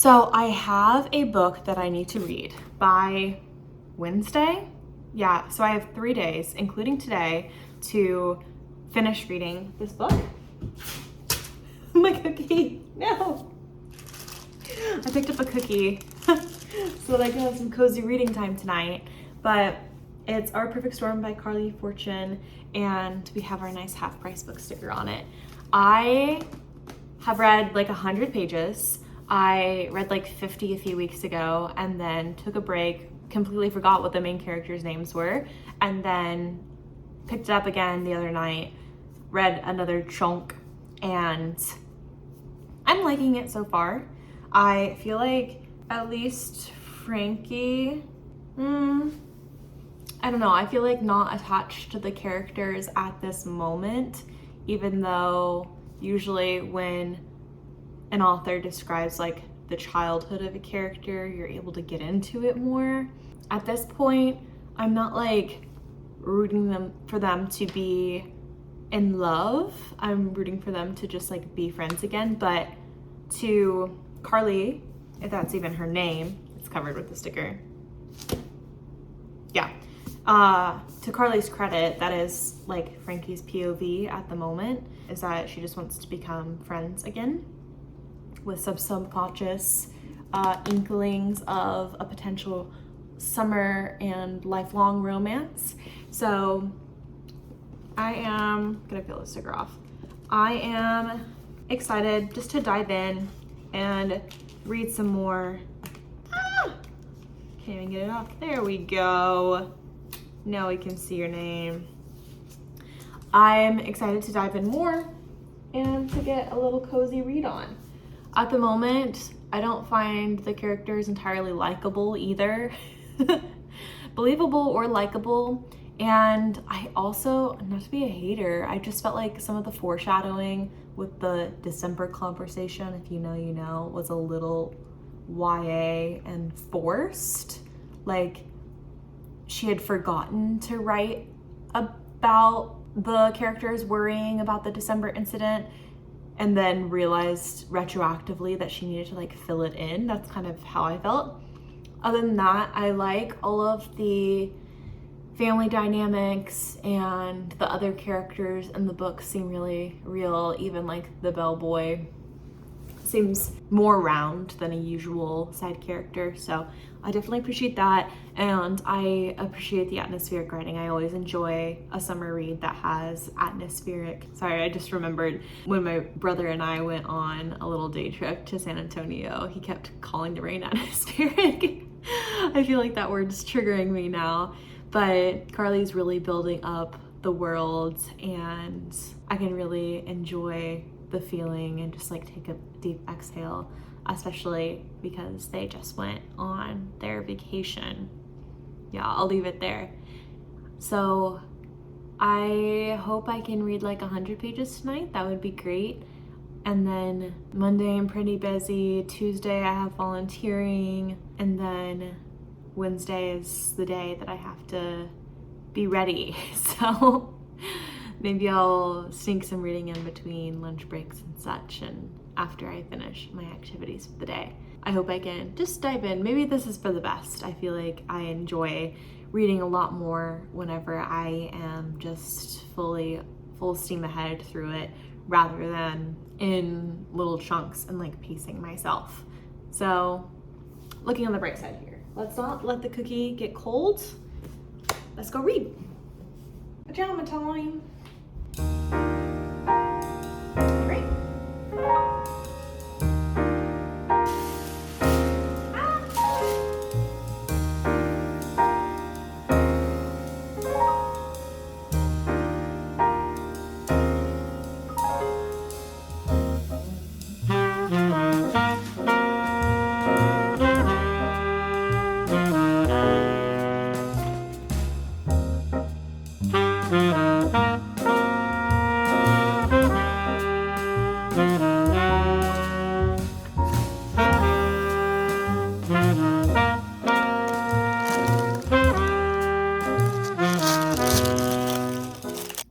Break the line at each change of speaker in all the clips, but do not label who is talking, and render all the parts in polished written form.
So I have a book that I need to read by Wednesday. Yeah, so I have 3 days, including today, to finish reading this book. My cookie, no. I picked up a cookie so that I can have some cozy reading time tonight. But it's Our Perfect Storm by Carly Fortune, and we have our nice half price book sticker on it. I have read like 100 pages. I read like 50 a few weeks ago and then took a break, completely forgot what the main characters' names were, and then picked it up again the other night, read another chunk, and I'm liking it so far. I feel like at least Frankie, I don't know, I feel like not attached to the characters at this moment, even though usually when an author describes like the childhood of a character, you're able to get into it more. At this point, I'm not like rooting for them to be in love. I'm rooting for them to just like be friends again. But to Carly, if that's even her name, it's covered with the sticker. Yeah. To Carly's credit, that is like Frankie's POV at the moment, is that she just wants to become friends again, with some subconscious inklings of a potential summer and lifelong romance. So I am gonna peel the sticker off. I am excited just to dive in and read some more. Can't even get it off. There we go. Now we can see your name. I'm excited to dive in more and to get a little cozy read on. At the moment, I don't find the characters entirely likable either. Believable or likable. And I also, not to be a hater, I just felt like some of the foreshadowing with the December conversation, if you know, you know, was a little YA and forced. Like, she had forgotten to write about the characters worrying about the December incident, and then realized retroactively that she needed to like fill it in. That's kind of how I felt. Other than that, I like all of the family dynamics, and the other characters in the book seem really real. Even like the bellboy seems more round than a usual side character. So I definitely appreciate that, and I appreciate the atmospheric writing. I always enjoy a summer read that has atmospheric. Sorry, I just remembered when my brother and I went on a little day trip to San Antonio, he kept calling the rain atmospheric. I feel like that word's triggering me now, but Carly's really building up the world, and I can really enjoy the feeling and just like take a deep exhale, especially because they just went on their vacation. Yeah, I'll leave it there. So I hope I can read like 100 pages tonight. That would be great. And then Monday I'm pretty busy. Tuesday I have volunteering, and then Wednesday is the day that I have to be ready. So maybe I'll sneak some reading in between lunch breaks and such, and after I finish my activities for the day. I hope I can just dive in. Maybe this is for the best. I feel like I enjoy reading a lot more whenever I am just full steam ahead through it, rather than in little chunks and like pacing myself. So looking on the bright side here, let's not let the cookie get cold. Let's go read. Pajama time. Great.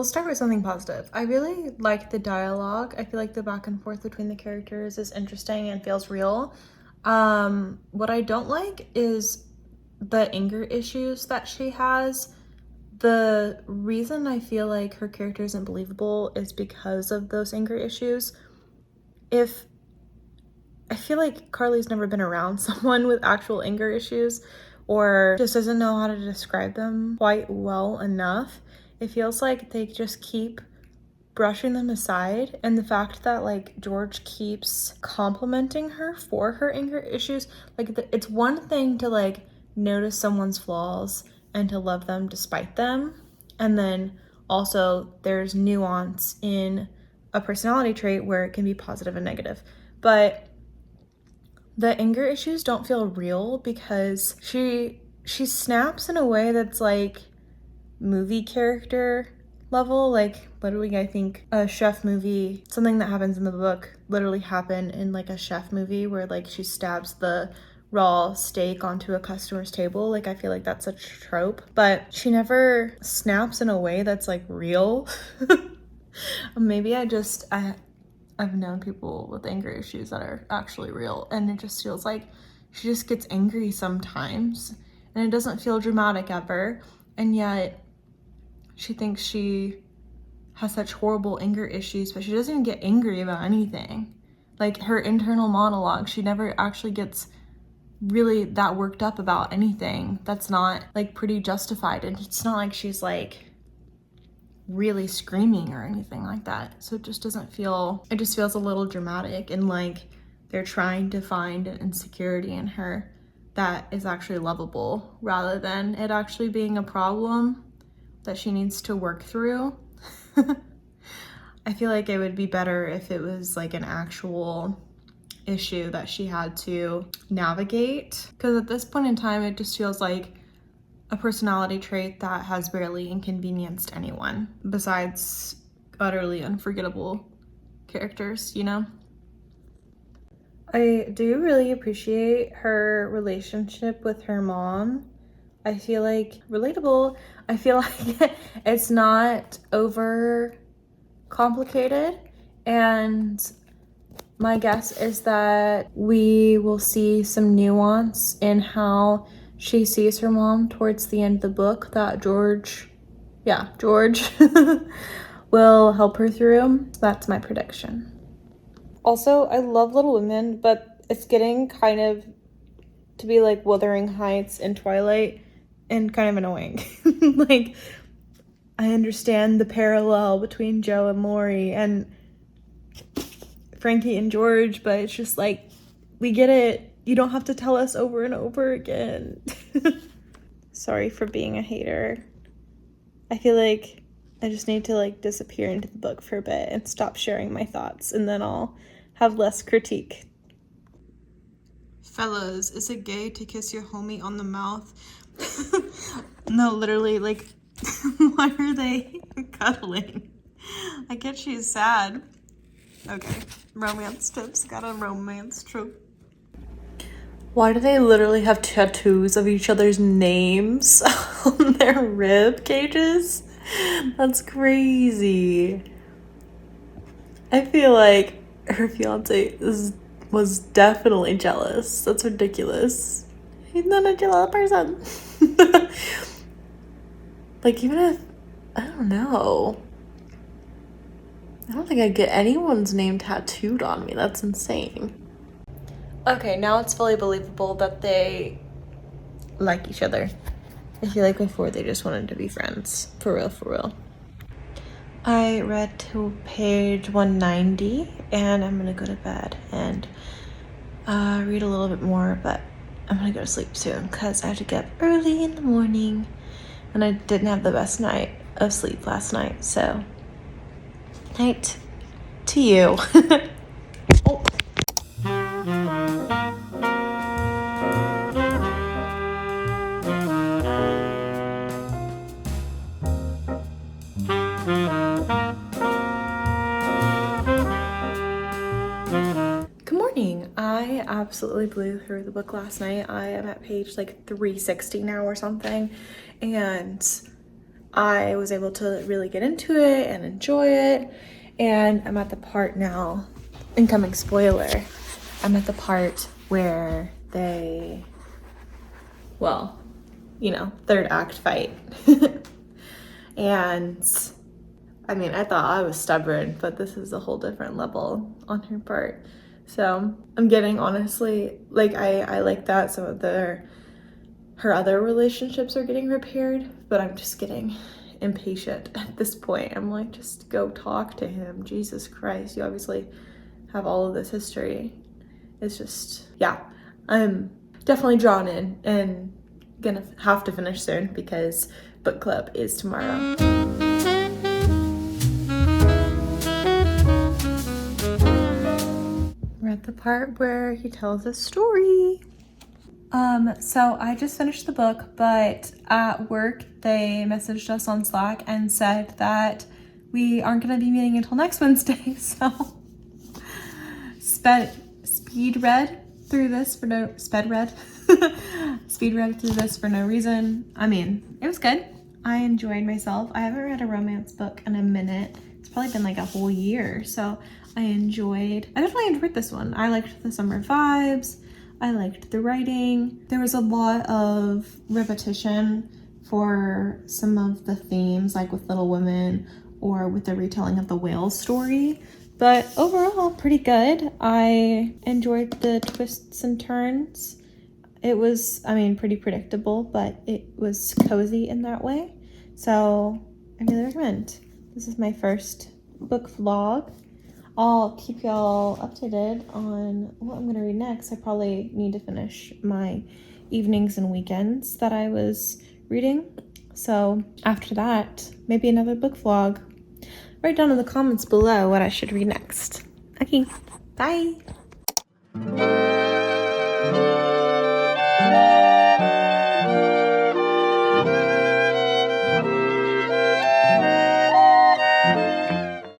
We'll start with something positive. I really like the dialogue. I feel like the back and forth between the characters is interesting and feels real. What I don't like is the anger issues that she has. The reason I feel like her character isn't believable is because of those anger issues. I feel like Carly's never been around someone with actual anger issues, or just doesn't know how to describe them quite well enough. It feels like they just keep brushing them aside, and the fact that like George keeps complimenting her for her anger issues, like it's one thing to like notice someone's flaws and to love them despite them, and then also there's nuance in a personality trait where it can be positive and negative, but the anger issues don't feel real because she snaps in a way that's like movie character level. Like literally, I think a chef movie, something that happens in the book literally happened in like a chef movie where like she stabs the raw steak onto a customer's table. Like I feel like that's such a trope, but she never snaps in a way that's like real. Maybe I've known people with anger issues that are actually real, and it just feels like she just gets angry sometimes and it doesn't feel dramatic ever, and yet she thinks she has such horrible anger issues, but she doesn't even get angry about anything. Like her internal monologue, she never actually gets really that worked up about anything that's not like pretty justified, and it's not like she's like really screaming or anything like that. So it just doesn't feel, it just feels a little dramatic, and like they're trying to find an insecurity in her that is actually lovable rather than it actually being a problem that she needs to work through. I feel like it would be better if it was like an actual issue that she had to navigate, because at this point in time it just feels like a personality trait that has barely inconvenienced anyone besides utterly unforgettable characters, you know? I do really appreciate her relationship with her mom. I feel like relatable. I feel like it's not over complicated, and my guess is that we will see some nuance in how she sees her mom towards the end of the book that George will help her through. So that's my prediction. Also, I love Little Women, but it's getting kind of to be like Wuthering Heights and Twilight and kind of annoying. Like, I understand the parallel between Jo and Laurie and Frankie and George, but it's just like, we get it. You don't have to tell us over and over again. Sorry for being a hater. I feel like I just need to like disappear into the book for a bit and stop sharing my thoughts, and then I'll have less critique. Fellas, is it gay to kiss your homie on the mouth? No, literally, like, why are they cuddling? I get she's sad. Okay, romance tips. Got a romance trope. Why do they literally have tattoos of each other's names on their rib cages? That's crazy. I feel like her fiance was definitely jealous. That's ridiculous. He's not a jealous person. Like, even if, I don't know. I don't think I'd get anyone's name tattooed on me. That's insane. Okay, now it's fully believable that they like each other. I feel like before they just wanted to be friends. For real, for real. I read to page 190 and I'm gonna go to bed and read a little bit more, but I'm gonna go to sleep soon because I have to get up early in the morning and I didn't have the best night of sleep last night, so night to you. Oh. Good morning. I absolutely blew through the book last night. I am at page like 360 now or something, and I was able to really get into it and enjoy it. And I'm at the part now, incoming spoiler, I'm at the part where they, well, third act fight. And I mean, I thought I was stubborn, but this is a whole different level on her part. So I'm getting, honestly, like, I like that some of her other relationships are getting repaired, but I'm just getting impatient at this point. I'm like, just go talk to him. Jesus Christ, you obviously have all of this history. It's just, yeah, I'm definitely drawn in and gonna have to finish soon because book club is tomorrow. We're at the part where he tells a story. So I just finished the book, but at work they messaged us on Slack and said that we aren't going to be meeting until next Wednesday. So speed read through this for no reason. I mean, it was good. I enjoyed myself. I haven't read a romance book in a minute. It's probably been like a whole year. So I definitely enjoyed this one. I liked the summer vibes. I liked the writing. There was a lot of repetition for some of the themes, like with Little Women or with the retelling of the whale story. But overall, pretty good. I enjoyed the twists and turns. It was, I mean, pretty predictable, but it was cozy in that way. So I really recommend. This is my first book vlog. I'll keep y'all updated on what I'm going to read next. I probably need to finish my evenings and weekends that I was reading. So after that, maybe another book vlog. Write down in the comments below what I should read next. Okay, bye.